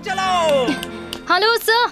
चलाओ। Hello sir.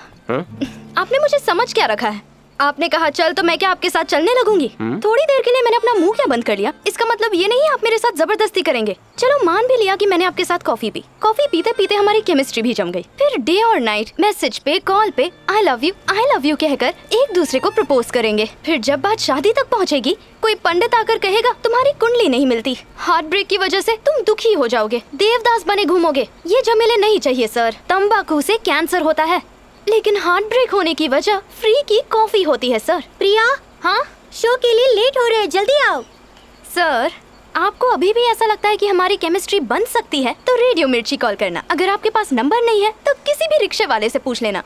आपने मुझे समझ क्या रखा है? आपने कहा चल तो मैं क्या आपके साथ चलने लगूंगी? थोड़ी देर के लिए मैंने अपना मुंह क्या बंद कर लिया? इसका मतलब ये नहीं है आप मेरे साथ जबरदस्ती करेंगे। चलो मान भी लिया कि मैंने आपके साथ कॉफी पी। कॉफी पीते पीते हमारी केमिस्ट्री भी जम गई। फिर डे और नाइट मैसेज पे कॉल पे आई लव यू कहकर एक दूसरे को प्रपोज करेंगे। फिर जब बात शादी तक पहुँचेगी कोई पंडित आकर कहेगा तुम्हारी कुंडली नहीं मिलती, हार्ट ब्रेक की वजह से तुम दुखी हो जाओगे, देवदास बने घूमोगे। ये झमेले नहीं चाहिए सर। तंबाकू से कैंसर होता है लेकिन हार्ट ब्रेक होने की वजह फ्री की कॉफी होती है सर। प्रिया, हाँ शो के लिए लेट हो रहे हैं, जल्दी आओ। सर आपको अभी भी ऐसा लगता है कि हमारी केमिस्ट्री बन सकती है तो रेडियो मिर्ची कॉल करना। अगर आपके पास नंबर नहीं है तो किसी भी रिक्शे वाले से पूछ लेना।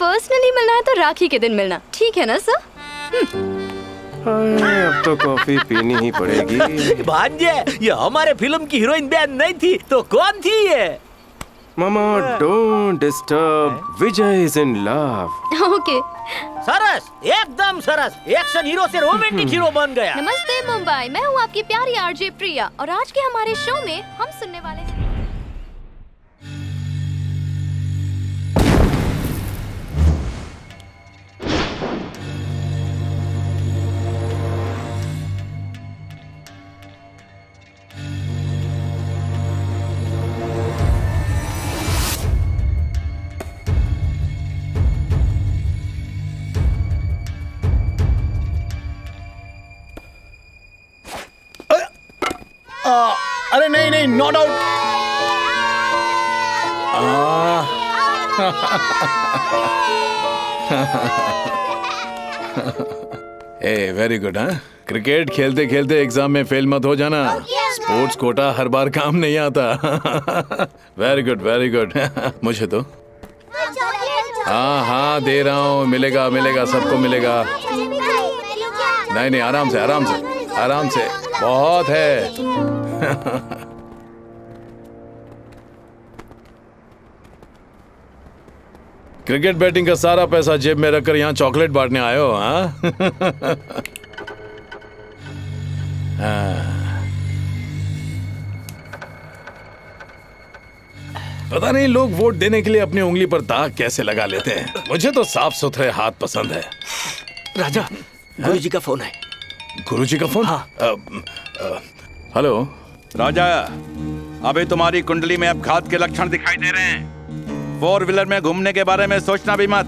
पर्सनली मिलना है तो राखी के दिन मिलना, ठीक है ना सर? अब तो कॉफी पीनी ही पड़ेगी। भांजे, ये हमारे फिल्म की हीरोइन बहन नहीं थी तो कौन थी ये? मामा don't disturb, Vijay is in love. Okay. सरस, एकदम सरस। एक्शन हीरो से रोमांटिक हीरो बन गया। नमस्ते मुंबई, मैं हूँ आपकी प्यारी आरजे प्रिया और आज के हमारे शो में हम सुनने वाले हैं। अरे नहीं नहीं, not out. A very good. हाँ, क्रिकेट खेलते खेलते एग्जाम में फेल मत हो जाना। स्पोर्ट्स कोटा हर बार काम नहीं आता। Very good very good. मुझे तो हाँ हाँ दे रहा हूँ, मिलेगा मिलेगा, सबको मिलेगा। नहीं नहीं, आराम से आराम से आराम से, बहुत है। क्रिकेट बैटिंग का सारा पैसा जेब में रखकर यहाँ चॉकलेट बांटने आए हो? हाँ? पता नहीं लोग वोट देने के लिए अपनी उंगली पर दाग कैसे लगा लेते हैं। मुझे तो साफ सुथरे हाथ पसंद है। राजा, गुरुजी का फोन है। गुरुजी का फोन? हाँ। हेलो राजा, अभी तुम्हारी कुंडली में अपघात के लक्षण दिखाई दे रहे हैं। 4 व्हीलर में घूमने के बारे में सोचना भी मत,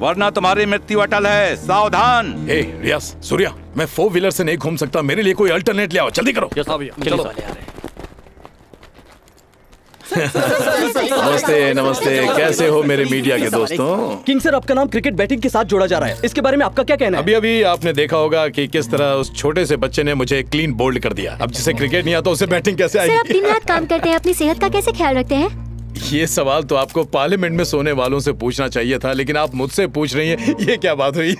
वरना तुम्हारी मृत्यु अटल है। सावधान। हे रियाज, सूर्या, मैं 4 व्हीलर से नहीं घूम सकता, मेरे लिए कोई अल्टरनेट ले आओ, जल्दी करो। चलो। नमस्ते नमस्ते, कैसे हो मेरे मीडिया के दोस्तों? किंग सर, आपका नाम क्रिकेट बैटिंग के साथ जोड़ा जा रहा है, इसके बारे में आपका क्या कहना है? अभी अभी आपने देखा होगा कि किस तरह उस छोटे से बच्चे ने मुझे क्लीन बोल्ड कर दिया। अब जिसे क्रिकेट नहीं आता उसे बैटिंग कैसे सर, आप आएगी? दिन रात काम करते हैं, अपनी सेहत का कैसे ख्याल रखते हैं? ये सवाल तो आपको पार्लियामेंट में सोने वालों से पूछना चाहिए था, लेकिन आप मुझसे पूछ रही हैं, ये क्या बात हुई?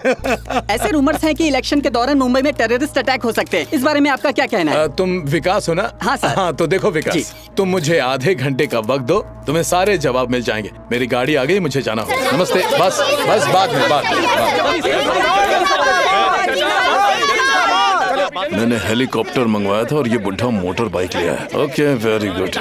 ऐसे रूमर्स हैं कि इलेक्शन के दौरान मुंबई में टेररिस्ट अटैक हो सकते हैं, इस बारे में आपका क्या कहना है? तुम विकास हो ना? हाँ सर। हाँ तो देखो विकास, तुम मुझे आधे घंटे का वक्त दो, तुम्हें सारे जवाब मिल जाएंगे। मेरी गाड़ी आ गई, मुझे जाना होगा। नमस्ते। बस बस बाद में बात। मैंने हेलीकॉप्टर मंगवाया था और ये बुढ़ा मोटर बाइक लिया है। Okay, very good.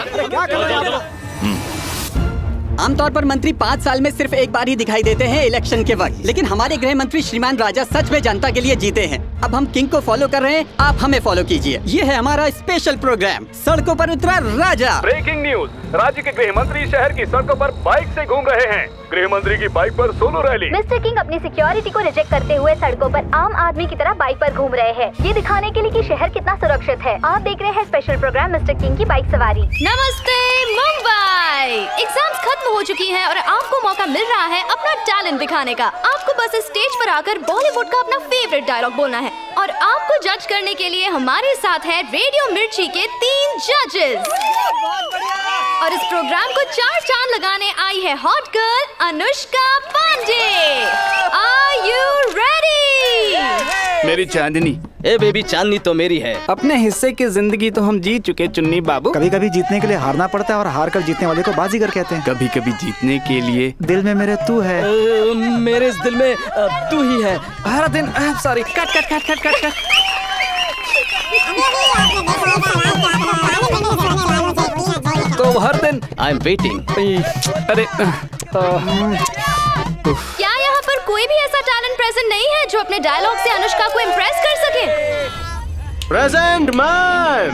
आमतौर पर मंत्री 5 साल में सिर्फ एक बार ही दिखाई देते हैं इलेक्शन के वक्त, लेकिन हमारे गृह मंत्री श्रीमान राजा सच में जनता के लिए जीते हैं। अब हम किंग को फॉलो कर रहे हैं, आप हमें फॉलो कीजिए। ये है हमारा स्पेशल प्रोग्राम, सड़कों पर उतरा राजा। ब्रेकिंग न्यूज, राज्य के गृह मंत्री शहर की सड़कों पर बाइक से घूम रहे हैं। गृह मंत्री की बाइक पर सोलो रैली। मिस्टर किंग अपनी सिक्योरिटी को रिजेक्ट करते हुए सड़कों पर आम आदमी की तरह बाइक पर घूम रहे हैं, ये दिखाने के लिए कि शहर कितना सुरक्षित है। आप देख रहे हैं स्पेशल प्रोग्राम मिस्टर किंग की बाइक सवारी। नमस्ते मुंबई, एग्जाम्स खत्म हो चुकी हैं और आपको मौका मिल रहा है अपना टैलेंट दिखाने का। आपको बस स्टेज पर आकर बॉलीवुड का अपना फेवरेट डायलॉग बोलना है और आपको जज करने के लिए हमारे साथ है रेडियो मिर्ची के 3 जजेस। और इस प्रोग्राम को 4 चांद लगाने आई है hot girl Anushka Pandey. Are you ready? मेरी चांदनी। ए बेबी, चांदनी तो मेरी है। अपने हिस्से की जिंदगी तो हम जीत चुके चुन्नी बाबू। कभी कभी जीतने के लिए हारना पड़ता है और हार कर जीतने वाले को बाजीगर कहते हैं। कभी कभी जीतने के लिए दिल में मेरे तू है। मेरे इस दिल में तू ही है। हर दिन sorry, cut cut cut cut cut cut. तो अब हर दिन आई एम वेटिंग। अरे क्या यहाँ पर कोई भी ऐसा टैलेंट प्रेजेंट नहीं है जो अपने डायलॉग से अनुष्का को इम्प्रेस कर सके? Present ma'am.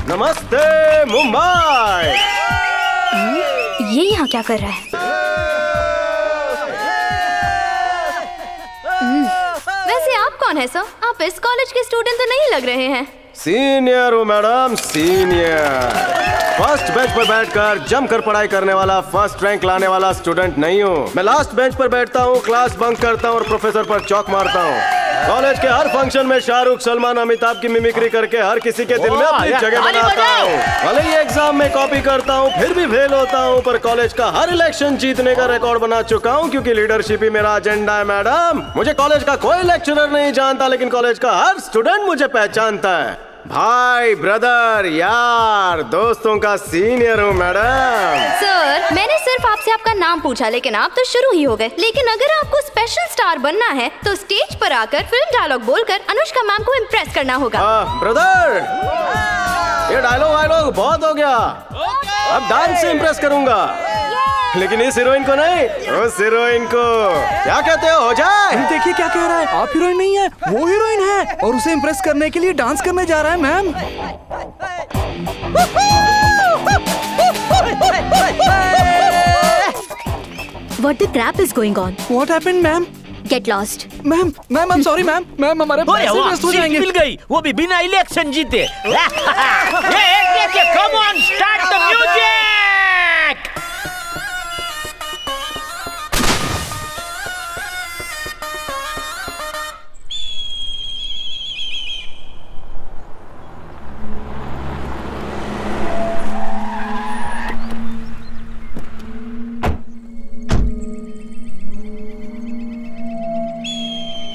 नमस्ते मुंबई। ये यहाँ क्या कर रहा है? वैसे आप कौन है सर? आप इस कॉलेज के स्टूडेंट तो नहीं लग रहे हैं। सीनियर हूँ मैडम, सीनियर। फर्स्ट बेंच पर बैठकर जमकर पढ़ाई करने वाला, फर्स्ट रैंक लाने वाला स्टूडेंट नहीं हूँ। मैं लास्ट बेंच पर बैठता हूँ, क्लास बंक करता हूँ और प्रोफेसर पर चौक मारता हूँ। कॉलेज के हर फंक्शन में शाहरुख, सलमान, अमिताभ की मिमिक्री करके हर किसी के दिल में अपनी जगह बनाता हूँ। भले ही एग्जाम में कॉपी करता हूँ, फिर भी फेल होता हूँ, पर कॉलेज का हर इलेक्शन जीतने का रिकॉर्ड बना चुका हूँ, क्योंकि लीडरशिप ही मेरा एजेंडा है मैडम। मुझे कॉलेज का कोई लेक्चरर नहीं जानता, लेकिन कॉलेज का हर स्टूडेंट मुझे पहचानता है। भाई, ब्रदर, यार, दोस्तों का सीनियर हूँ मैडम। सर, मैंने सिर्फ आपसे आपका नाम पूछा, लेकिन आप तो शुरू ही हो गए। लेकिन अगर आपको स्पेशल स्टार बनना है तो स्टेज पर आकर फिल्म डायलॉग बोलकर अनुष्का मैम को इम्प्रेस करना होगा। ब्रदर, ये डायलॉग बहुत हो गया। अब डांस से इम्प्रेस करूंगा, लेकिन इस हीरोइन को नहीं, उस हीरोइन को। क्या कहते हो जाए? देखिए क्या कह रहा है। आप हीरोइन नहीं है, वो हीरोइन है, और उसे इम्प्रेस करने के लिए डांस करने जा रहा है ma'am. What the crap is going on? What happened, ma'am? Get lost. Ma'am, I'm sorry, ma'am हमारे पैसे वेस्ट हो जाएंगे। मिल गई, वो भी बिना इलेक्शन जीते। Come on, start the music!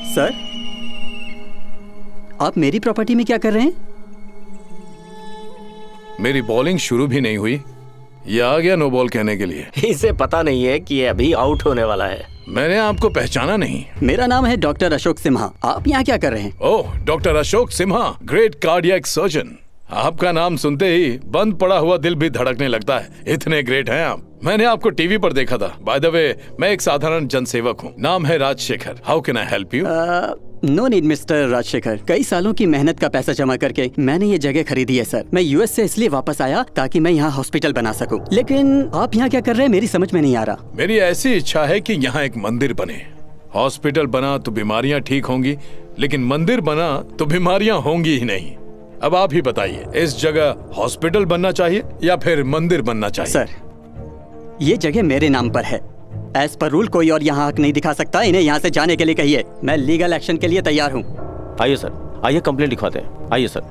Sir, आप मेरी प्रॉपर्टी में क्या कर रहे हैं? मेरी बॉलिंग शुरू भी नहीं हुई, ये आ गया नो बॉल कहने के लिए। इसे पता नहीं है कि ये अभी आउट होने वाला है। मैंने आपको पहचाना नहीं। मेरा नाम है डॉक्टर अशोक सिम्हा। आप यहाँ क्या कर रहे हैं? Oh, doctor Ashok Simha, great cardiac surgeon. आपका नाम सुनते ही बंद पड़ा हुआ दिल भी धड़कने लगता है, इतने ग्रेट हैं आप। मैंने आपको टीवी पर देखा था। बाय द वे, मैं एक साधारण जनसेवक हूँ, नाम है Rajshekhar. How can I help you? No need mister Rajshekhar. कई सालों की मेहनत का पैसा जमा करके मैंने ये जगह खरीदी है सर। मैं यूएस से इसलिए वापस आया ताकि मैं यहाँ हॉस्पिटल बना सकूं। लेकिन आप यहाँ क्या कर रहे हैं, मेरी समझ में नहीं आ रहा। मेरी ऐसी इच्छा है कि यहाँ एक मंदिर बने। हॉस्पिटल बना तो बीमारियाँ ठीक होंगी, लेकिन मंदिर बना तो बीमारियाँ होंगी ही नहीं। अब आप ही बताइए, इस जगह हॉस्पिटल बनना चाहिए या फिर मंदिर बनना चाहिए? सर, ये जगह मेरे नाम पर है। एज पर रूल कोई और यहाँ हक नहीं दिखा सकता। इन्हें यहाँ से जाने के लिए कहिए। मैं लीगल एक्शन के लिए तैयार हूँ। आइए सर, आइए कंप्लेंट लिखवाते हैं। आइए सर।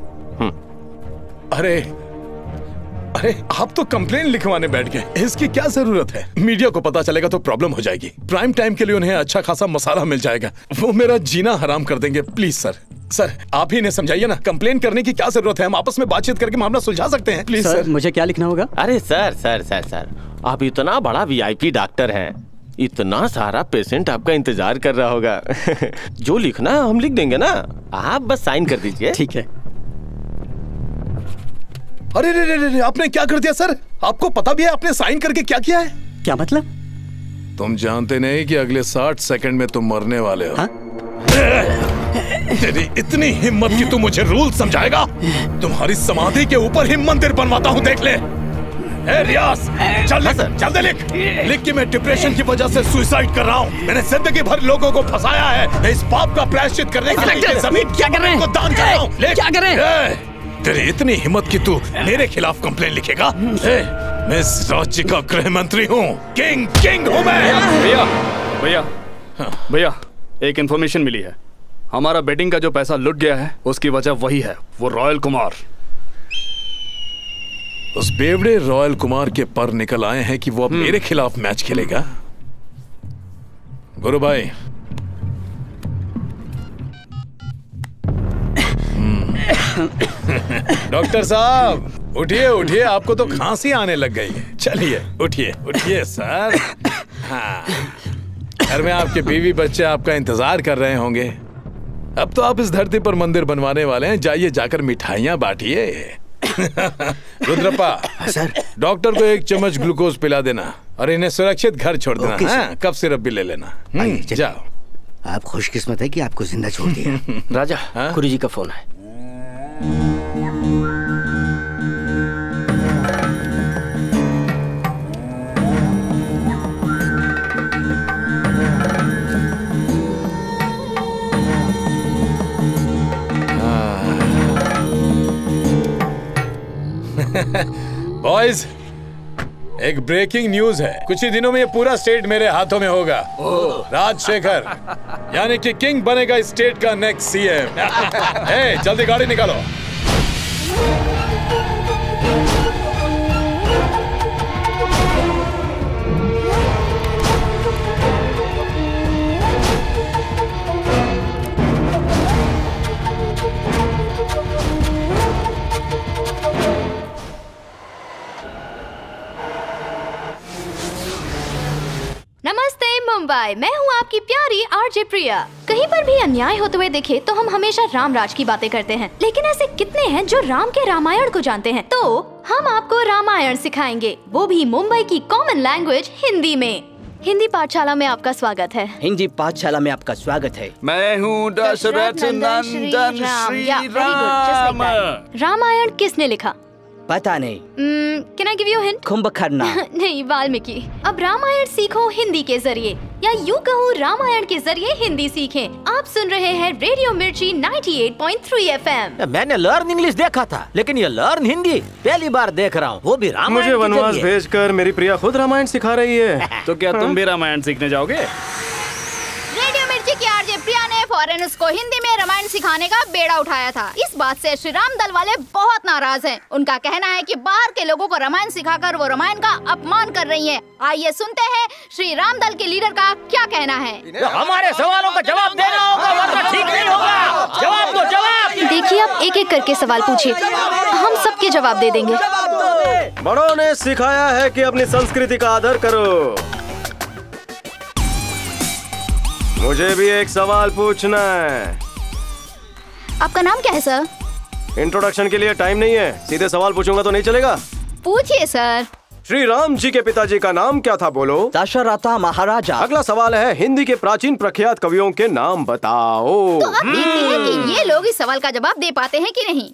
अरे आप तो कंप्लेंट लिखवाने बैठ गए। इसकी क्या जरूरत है? मीडिया को पता चलेगा तो प्रॉब्लम हो जाएगी। प्राइम टाइम के लिए उन्हें अच्छा खासा मसाला मिल जाएगा, वो मेरा जीना हराम कर देंगे। प्लीज सर, आप ही ने समझाइए ना, कंप्लेंट करने की क्या जरूरत है? हम आपस में बातचीत करके मामला सुलझा सकते हैं। Please sir. मुझे क्या लिखना होगा? अरे सर, आप इतना बड़ा वीआईपी डॉक्टर हैं, इतना सारा पेशेंट आपका इंतजार कर रहा होगा। जो लिखना है हम लिख देंगे ना, आप बस साइन कर दीजिए। ठीक है। अरे आपने क्या कर दिया सर? आपको पता भी है आपने साइन करके क्या किया है? क्या मतलब? तुम जानते नहीं कि अगले 60 सेकंड में तुम मरने वाले हो। तेरी इतनी हिम्मत कि तू मुझे रूल समझाएगा? तुम्हारी समाधि के ऊपर ही मंदिर बनवाता हूँ, देख ले। रियाज, जल्दी लिख कि मैं डिप्रेशन की वजह से सुसाइड कर रहा हूँ। मैंने जिंदगी भर लोगों को फंसाया है। मैं इस पाप का प्रायश्चित करने के लिए जमीन क्या कर रहे हैं? को दान कर रहा हूँ। क्या कर रहे हैं? तेरी इतनी हिम्मत कि तू मेरे खिलाफ कंप्लेन लिखेगा? मैं इस राज्य का गृह मंत्री हूँ। किंग हूँ मैं। भैया, एक इन्फॉर्मेशन मिली है। हमारा बेटिंग का जो पैसा लुट गया है, उसकी वजह वही है, वो रॉयल कुमार। उस बेवड़े रॉयल कुमार के पर निकल आए हैं कि वो अब मेरे खिलाफ मैच खेलेगा। गुरु भाई, डॉक्टर साहब उठिए, आपको तो खांसी आने लग गई है। चलिए उठिए सर। हाँ। घर में आपके बीवी बच्चे आपका इंतजार कर रहे होंगे। अब तो आप इस धरती पर मंदिर बनवाने वाले हैं। जाइए जाकर मिठाइयाँ बांटिए। रुद्रप्पा सर, डॉक्टर को 1 चम्मच ग्लूकोज पिला देना और इन्हें सुरक्षित घर छोड़ देना। हाँ, कफ सिरप भी ले लेना। जाओ। आप खुशकिस्मत है कि आपको जिंदा छोड़ दिया। राजा, गुरु जी का फोन है। बॉयज, एक ब्रेकिंग न्यूज है। कुछ ही दिनों में ये पूरा स्टेट मेरे हाथों में होगा। राजशेखर यानी कि किंग बनेगा इस स्टेट का नेक्स्ट सीएम। जल्दी गाड़ी निकालो। नमस्ते मुंबई, मैं हूँ आपकी प्यारी आरजे प्रिया। कहीं पर भी अन्याय होते हुए दिखे तो हम हमेशा राम राज की बातें करते हैं, लेकिन ऐसे कितने हैं जो राम के रामायण को जानते हैं। तो हम आपको रामायण सिखाएंगे, वो भी मुंबई की कॉमन लैंग्वेज हिंदी में। हिंदी पाठशाला में आपका स्वागत है। हिंदी पाठशाला में आपका स्वागत है। मैं हूँ दशरथ नंदन श्री राम। रामायण किसने लिखा? पता नहीं। Can I give you hint? Kumbhakarna. नहीं, वाल्मीकि। अब रामायण सीखो हिंदी के जरिए, या यूँ कहूँ रामायण के जरिए हिंदी सीखें। आप सुन रहे हैं रेडियो मिर्ची 98.3 FM। मैंने लर्न इंग्लिश देखा था, लेकिन ये लर्न हिंदी पहली बार देख रहा हूँ, वो भी रामायण। मुझे वनवास भेजकर मेरी प्रिया खुद रामायण सिखा रही है। तो क्या तुम भी रामायण सीखने जाओगे? रेडियो मिर्ची की आरजे प्रिया ने फॉरेनर्स को हिंदी में रामायण सिखाने का बेड़ा उठाया था। इस बात से श्री राम दल वाले बहुत नाराज हैं। उनका कहना है कि बाहर के लोगों को रामायण सिखाकर वो रामायण का अपमान कर रही हैं। आइए सुनते हैं श्री राम दल के लीडर का क्या कहना है। हमारे सवालों का जवाब देना होगा, वरना ठीक नहीं होगा। जवाब दो, जवाब। देखिए, आप एक एक करके सवाल पूछिए, हम सबके जवाब दे देंगे। बड़ों ने सिखाया है कि अपनी संस्कृति का आदर करो। मुझे भी एक सवाल पूछना है। आपका नाम क्या है सर? इंट्रोडक्शन के लिए टाइम नहीं है, सीधे सवाल पूछूंगा तो नहीं चलेगा। पूछिए सर। श्री राम जी के पिताजी का नाम क्या था? बोलो। दशरथ महाराजा। अगला सवाल है, हिंदी के प्राचीन प्रख्यात कवियों के नाम बताओ। तो अब देखते हैं कि ये लोग इस सवाल का जवाब दे पाते हैं कि नहीं।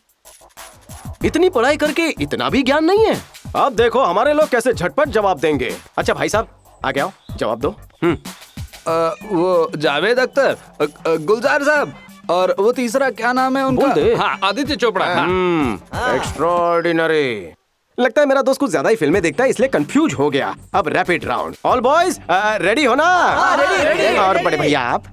इतनी पढ़ाई करके इतना भी ज्ञान नहीं है। अब देखो हमारे लोग कैसे झटपट जवाब देंगे। अच्छा भाई साहब, आगे आओ, जवाब दो। वो जावेद अख्तर, गुलजार साहब, और वो तीसरा क्या नाम है उनका? हाँ, आदित्य चोपड़ा। एक्स्ट्राऑर्डिनरी। लगता है मेरा दोस्त कुछ ज्यादा ही फिल्में देखता है, इसलिए कंफ्यूज हो गया। अब rapid round. All boys ready हो ना? रेडी। और बड़े भैया आप?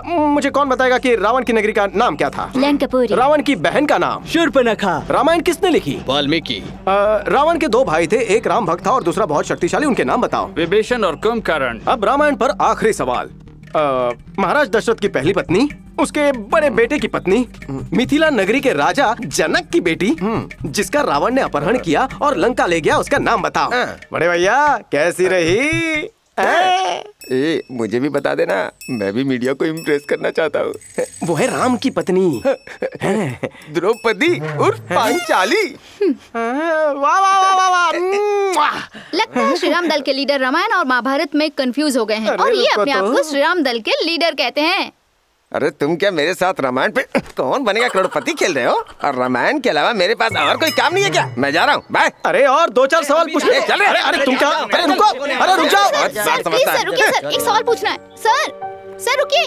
मुझे कौन बताएगा कि रावण की नगरी का नाम क्या था? लंकापुरी। रावण की बहन का नाम? शूर्पणखा। रामायण किसने लिखी? वाल्मीकि। रावण के 2 भाई थे, एक राम भक्त था और दूसरा बहुत शक्तिशाली। उनके नाम बताओ। विभीषण और कुंभकर्ण। अब रामायण पर आखिरी सवाल। महाराज दशरथ की पहली पत्नी, उसके बड़े बेटे की पत्नी, मिथिला नगरी के राजा जनक की बेटी, जिसका रावण ने अपहरण किया और लंका ले गया, उसका नाम बताओ। बड़े भैया कैसी रही? मुझे भी बता देना, मैं भी मीडिया को इम्प्रेस करना चाहता हूँ। वो है राम की पत्नी द्रौपदी उर्फ पांचाली। वाह वाह वाह वाह। लगता है श्री राम दल के लीडर रामायण और महाभारत में कंफ्यूज हो गए हैं और ये अपने आप को श्री राम दल के लीडर कहते हैं। अरे तुम क्या मेरे साथ रामायण पे कौन बनेगा करोड़पति खेल रहे हो? और रामायण के अलावा मेरे पास और कोई काम नहीं है क्या? मैं जा रहा हूँ, बाय। अरे और 2-4 सवाल पूछ ले। चल अरे अरे तुम क्या? अरे रुको, अरे रुक जाओ। सर प्लीज सर, रुकिए सर, एक सवाल पूछना है। सर रुकिए।